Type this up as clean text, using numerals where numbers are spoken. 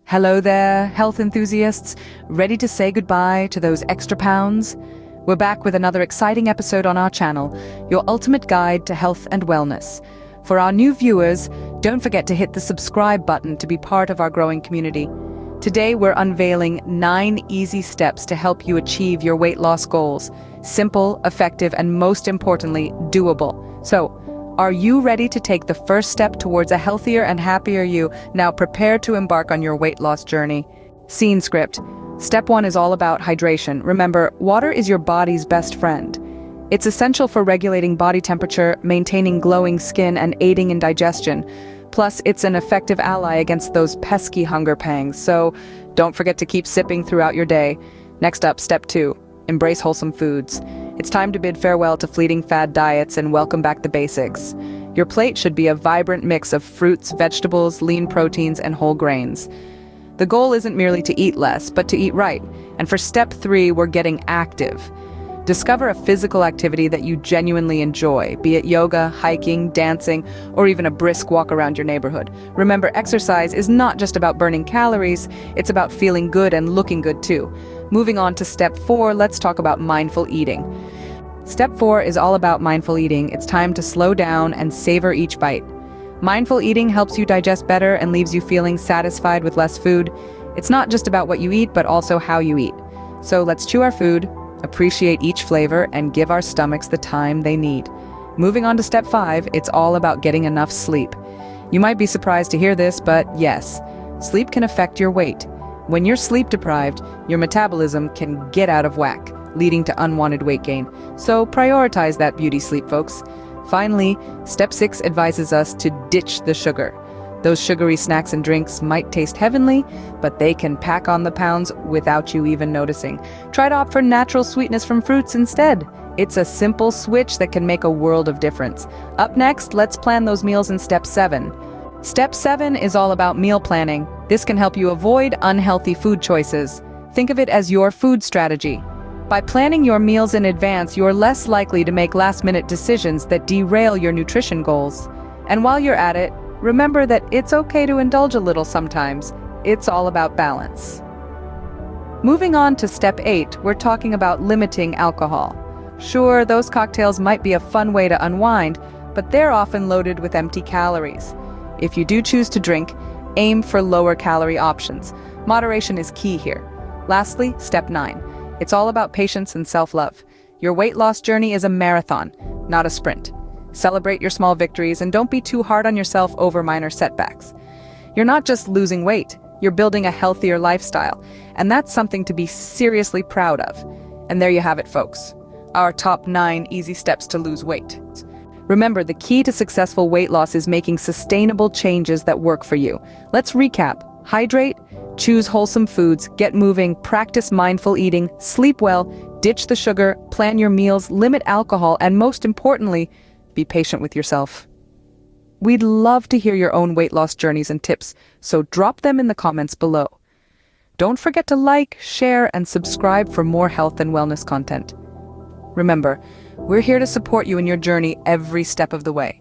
Hello there, health enthusiasts. Ready to say goodbye to those extra pounds? We're back with another exciting episode on our channel, your ultimate guide to health and wellness. For our new viewers, don't forget to hit the subscribe button to be part of our growing community. Today, we're unveiling 9 easy steps to help you achieve your weight loss goals. Simple, effective, and most importantly, doable. So, are you ready to take the first step towards a healthier and happier you? Now prepare to embark on your weight loss journey. Scene script. Step 1 is all about hydration. Remember, water is your body's best friend. It's essential for regulating body temperature, maintaining glowing skin, and aiding in digestion. Plus, it's an effective ally against those pesky hunger pangs, so don't forget to keep sipping throughout your day. Next up, step 2. Embrace wholesome foods. It's time to bid farewell to fleeting fad diets and welcome back the basics. Your plate should be a vibrant mix of fruits, vegetables, lean proteins, and whole grains. The goal isn't merely to eat less, but to eat right. And for step 3, we're getting active. Discover a physical activity that you genuinely enjoy, be it yoga, hiking, dancing, or even a brisk walk around your neighborhood. Remember, exercise is not just about burning calories, it's about feeling good and looking good too. Moving on to step 4, let's talk about mindful eating. Step 4 is all about mindful eating. It's time to slow down and savor each bite. Mindful eating helps you digest better and leaves you feeling satisfied with less food. It's not just about what you eat, but also how you eat. So let's chew our food, appreciate each flavor, and give our stomachs the time they need. Moving on to step 5, it's all about getting enough sleep. You might be surprised to hear this, but yes, sleep can affect your weight. When you're sleep deprived, your metabolism can get out of whack, leading to unwanted weight gain. So prioritize that beauty sleep, folks. Finally, step 6 advises us to ditch the sugar. Those sugary snacks and drinks might taste heavenly, but they can pack on the pounds without you even noticing. Try to opt for natural sweetness from fruits instead. It's a simple switch that can make a world of difference. Up next, let's plan those meals in step 7. Step 7 is all about meal planning. This can help you avoid unhealthy food choices. Think of it as your food strategy. By planning your meals in advance, you're less likely to make last-minute decisions that derail your nutrition goals. And while you're at it, remember that it's okay to indulge a little sometimes. It's all about balance. Moving on to step 8, we're talking about limiting alcohol. Sure, those cocktails might be a fun way to unwind, but they're often loaded with empty calories. If you do choose to drink, aim for lower calorie options. Moderation is key here. Lastly, step 9. It's all about patience and self-love. Your weight loss journey is a marathon, not a sprint. Celebrate your small victories and don't be too hard on yourself over minor setbacks. You're not just losing weight, you're building a healthier lifestyle, and that's something to be seriously proud of. And there you have it, folks. Our top 9 easy steps to lose weight. Remember, the key to successful weight loss is making sustainable changes that work for you. Let's recap. Hydrate, choose wholesome foods, get moving, practice mindful eating, sleep well, ditch the sugar, plan your meals, limit alcohol, and most importantly, be patient with yourself. We'd love to hear your own weight loss journeys and tips, so drop them in the comments below. Don't forget to like, share, and subscribe for more health and wellness content. Remember, we're here to support you in your journey every step of the way.